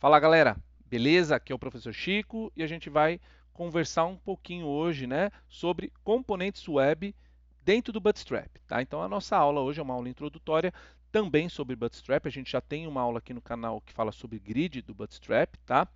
Fala galera, beleza? Aqui é o professor Chico e a gente vai conversar um pouquinho hoje, né, sobre componentes web dentro do Bootstrap, tá? Então a nossa aula hoje é uma aula introdutória também sobre Bootstrap. A gente já tem uma aula aqui no canal que fala sobre grid do Bootstrap, tá?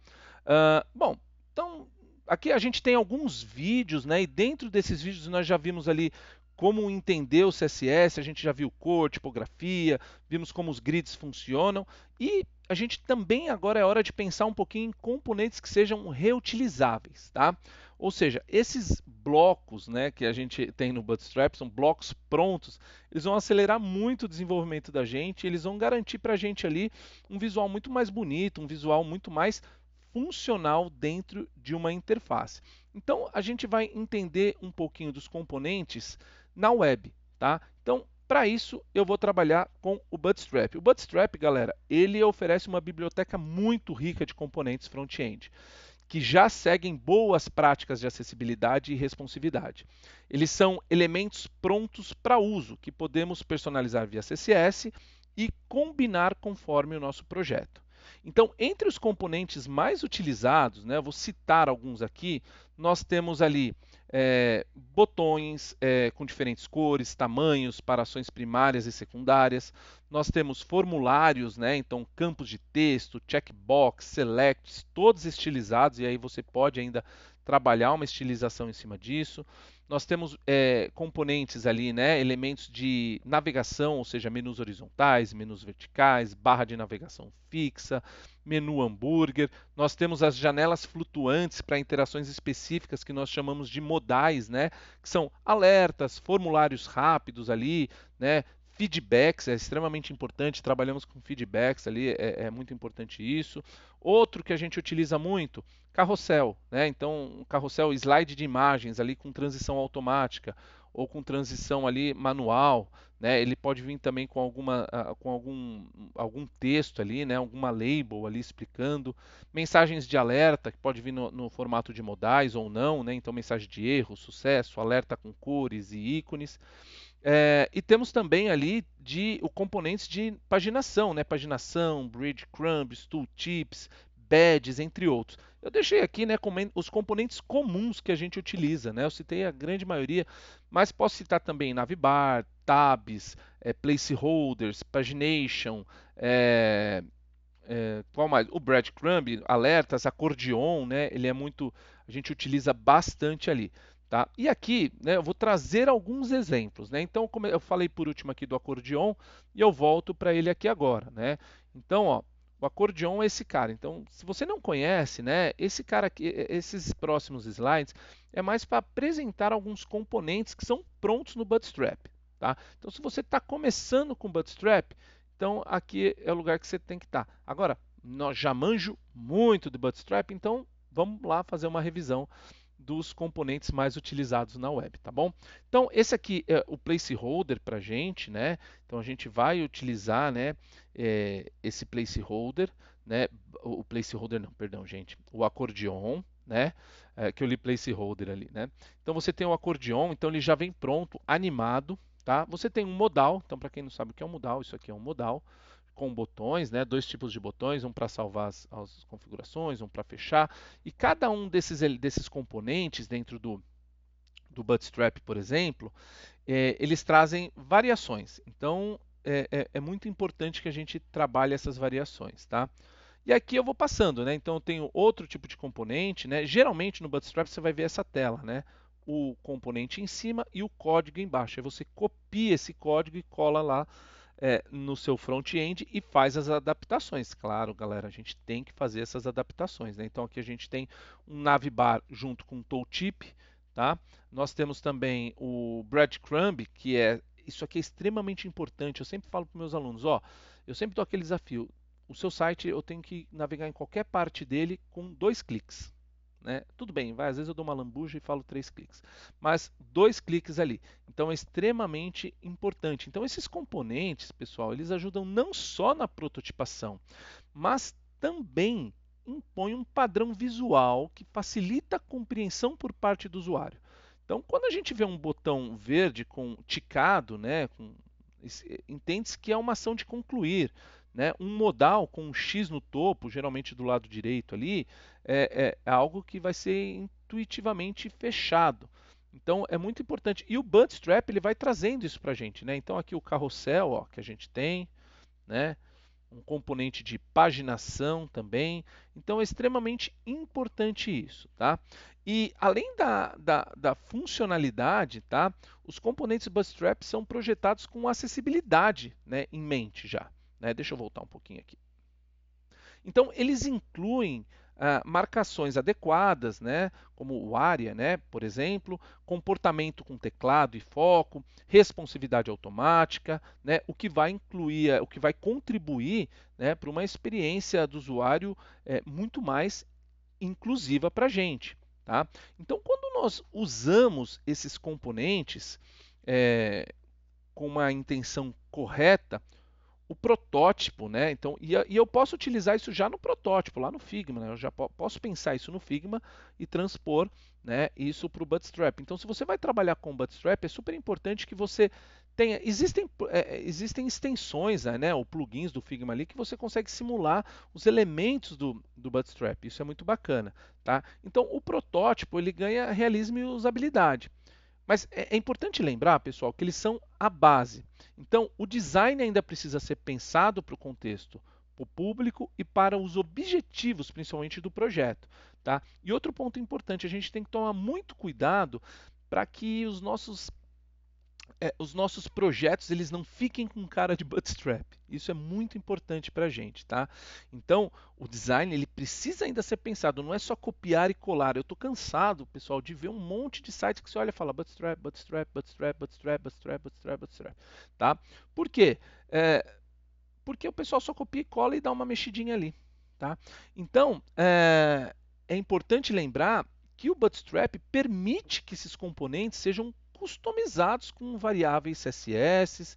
Bom, então aqui a gente tem alguns vídeos, né? E dentro desses vídeos nós já vimos ali como entender o CSS, a gente já viu cor, tipografia, vimos como os grids funcionam e a gente também agora é hora de pensar um pouquinho em componentes que sejam reutilizáveis, tá? Ou seja, esses blocos, né, que a gente tem no Bootstrap, são blocos prontos, eles vão acelerar muito o desenvolvimento da gente, eles vão garantir para a gente ali um visual muito mais bonito, um visual muito mais funcional dentro de uma interface. Então, a gente vai entender um pouquinho dos componentes na web, tá? Então, para isso, eu vou trabalhar com o Bootstrap. O Bootstrap, galera, ele oferece uma biblioteca muito rica de componentes front-end, que já seguem boas práticas de acessibilidade e responsividade. Eles são elementos prontos para uso, que podemos personalizar via CSS e combinar conforme o nosso projeto. Então, entre os componentes mais utilizados, né, eu vou citar alguns aqui, nós temos ali botões com diferentes cores, tamanhos para ações primárias e secundárias. Nós temos formulários, né, então campos de texto, checkbox, selects, todos estilizados, e aí você pode ainda trabalhar uma estilização em cima disso. Nós temos componentes ali, né, elementos de navegação, ou seja, menus horizontais, menus verticais, barra de navegação fixa, menu hambúrguer. Nós temos as janelas flutuantes para interações específicas que nós chamamos de modais, né, que são alertas, formulários rápidos ali, né, feedbacks é extremamente importante, trabalhamos com feedbacks ali, é muito importante isso. Outro que a gente utiliza muito, carrossel, né? Então, um carrossel slide de imagens ali com transição automática ou com transição ali manual, né? Ele pode vir também com algum texto ali, né? Alguma label ali explicando, mensagens de alerta que pode vir no formato de modais ou não, né? Então mensagem de erro, sucesso, alerta com cores e ícones. E temos também ali componentes de paginação, né? Paginação, breadcrumbs, tooltips, badges, entre outros. Eu deixei aqui, né, os componentes comuns que a gente utiliza, né? Eu citei a grande maioria, mas posso citar também navbar, tabs, placeholders, pagination, é, qual mais? O breadcrumb, alertas, acordeon, né? Ele é muito, a gente utiliza bastante ali. Tá? E aqui, né, eu vou trazer alguns exemplos, né? Então, como eu falei por último aqui do acordeon, e eu volto para ele aqui agora, né? Então, ó, o acordeon é esse cara. Então, se você não conhece, né, esse cara aqui, esses próximos slides, é mais para apresentar alguns componentes que são prontos no Bootstrap, tá? Então, se você está começando com Bootstrap, então aqui é o lugar que você tem que estar. Agora, nós já manjo muito do Bootstrap, então vamos lá fazer uma revisão dos componentes mais utilizados na web, tá bom? Então, esse aqui é o placeholder para a gente, né? Então, a gente vai utilizar, né, esse placeholder, né? O placeholder não, perdão, gente, o acordeon, né? Que eu li placeholder ali, né? Então, você tem o acordeon, então ele já vem pronto, animado, tá? Você tem um modal, então para quem não sabe o que é um modal, isso aqui é um modal com botões, né? Dois tipos de botões, um para salvar as configurações, um para fechar. E cada um desses componentes dentro do Bootstrap, por exemplo, eles trazem variações. Então, é muito importante que a gente trabalhe essas variações, tá? E aqui eu vou passando, né? Então eu tenho outro tipo de componente, né? Geralmente no Bootstrap você vai ver essa tela, né? O componente em cima e o código embaixo. Aí você copia esse código e cola lá no seu front-end e faz as adaptações. Claro, galera, a gente tem que fazer essas adaptações, né? Então aqui a gente tem um navbar junto com um tooltip, tá? Nós temos também o breadcrumb, que é isso aqui é extremamente importante. Eu sempre falo para meus alunos, ó, eu sempre dou aquele desafio. O seu site eu tenho que navegar em qualquer parte dele com 2 cliques. Né? Tudo bem, às vezes eu dou uma lambuja e falo 3 cliques, mas 2 cliques ali. Então é extremamente importante. Então esses componentes, pessoal, eles ajudam não só na prototipação, mas também impõem um padrão visual que facilita a compreensão por parte do usuário. Então, quando a gente vê um botão verde com ticado, né, entende-se que é uma ação de concluir. né? Um modal com um X no topo, geralmente do lado direito ali, é algo que vai ser intuitivamente fechado. Então é muito importante. E o Bootstrap ele vai trazendo isso para a gente, né? Então aqui o carrossel, ó, que a gente tem, né? Um componente de paginação também. Então é extremamente importante isso, tá? E além da funcionalidade, tá? Os componentes Bootstrap são projetados com acessibilidade, né, em mente já. Né? Deixa eu voltar um pouquinho aqui. Então, eles incluem marcações adequadas, né, como o ARIA, né, por exemplo, comportamento com teclado e foco, responsividade automática, né, o que vai incluir, o que vai contribuir, né, para uma experiência do usuário muito mais inclusiva para a gente. Tá? Então, quando nós usamos esses componentes com uma intenção correta, o protótipo, né? Então, e eu posso utilizar isso já no protótipo, lá no Figma, né? Eu já posso pensar isso no Figma e transpor, né, isso para o Bootstrap. Então, se você vai trabalhar com o Bootstrap, é super importante que você tenha. Existem extensões, né, ou plugins do Figma ali que você consegue simular os elementos do Bootstrap. Isso é muito bacana, tá? Então, o protótipo ele ganha realismo e usabilidade. Mas é importante lembrar, pessoal, que eles são a base. Então, o design ainda precisa ser pensado para o contexto, para o público e para os objetivos, principalmente do projeto. Tá? E outro ponto importante, a gente tem que tomar muito cuidado para que os nossos projetos eles não fiquem com cara de bootstrap. Isso é muito importante para a gente, tá? Então, o design ele precisa ainda ser pensado, não é só copiar e colar. Eu estou cansado, pessoal, de ver um monte de sites que você olha e fala bootstrap, bootstrap, bootstrap, bootstrap, bootstrap, bootstrap, bootstrap, tá? Por quê? Porque o pessoal só copia e cola e dá uma mexidinha ali, tá? Então, é importante lembrar que o Bootstrap permite que esses componentes sejam customizados com variáveis CSS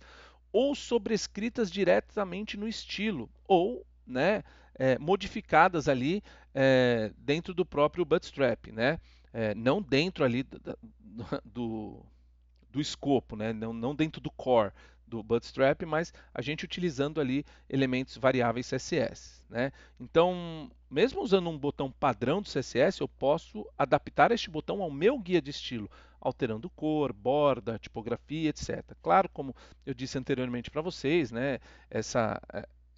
ou sobrescritas diretamente no estilo, ou né, modificadas ali dentro do próprio Bootstrap, né? Não dentro ali do, do escopo, né? Não dentro do core do Bootstrap, mas a gente utilizando ali elementos variáveis CSS. Né? Então, mesmo usando um botão padrão do CSS, eu posso adaptar este botão ao meu guia de estilo, alterando cor, borda, tipografia, etc. Claro, como eu disse anteriormente para vocês, né,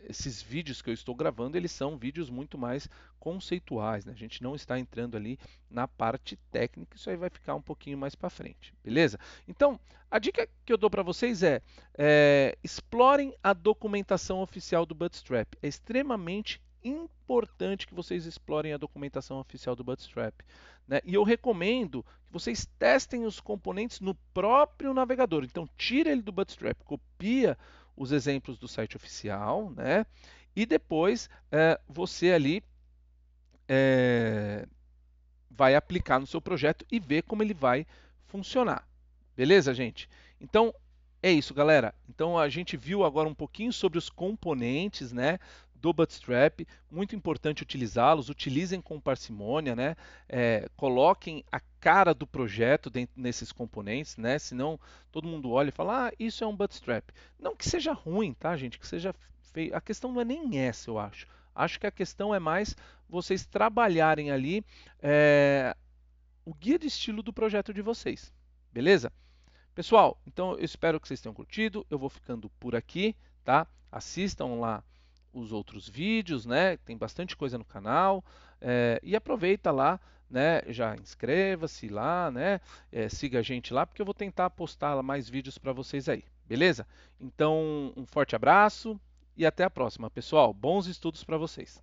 esses vídeos que eu estou gravando, eles são vídeos muito mais conceituais. Né? A gente não está entrando ali na parte técnica, isso aí vai ficar um pouquinho mais para frente, beleza? Então, a dica que eu dou para vocês explorem a documentação oficial do Bootstrap. É extremamente importante que vocês explorem a documentação oficial do Bootstrap. Né? E eu recomendo que vocês testem os componentes no próprio navegador. Então, tira ele do Bootstrap, copia os exemplos do site oficial, né? E depois você ali vai aplicar no seu projeto e ver como ele vai funcionar. Beleza, gente? Então, é isso, galera. Então, a gente viu agora um pouquinho sobre os componentes, né, do Bootstrap. Muito importante utilizá-los. Utilizem com parcimônia, né? Coloquem a cara do projeto dentro nesses componentes, né? Senão todo mundo olha e fala, ah, isso é um Bootstrap. Não que seja ruim, tá, gente? Que seja feio. A questão não é nem essa, eu acho. Acho que a questão é mais vocês trabalharem ali o guia de estilo do projeto de vocês. Beleza? Pessoal, então eu espero que vocês tenham curtido. Eu vou ficando por aqui, tá? Assistam lá os outros vídeos, né? Tem bastante coisa no canal. E aproveita lá, né? Já inscreva-se lá, né? Siga a gente lá, porque eu vou tentar postar mais vídeos para vocês aí. Beleza? Então, um forte abraço e até a próxima, pessoal. Bons estudos para vocês.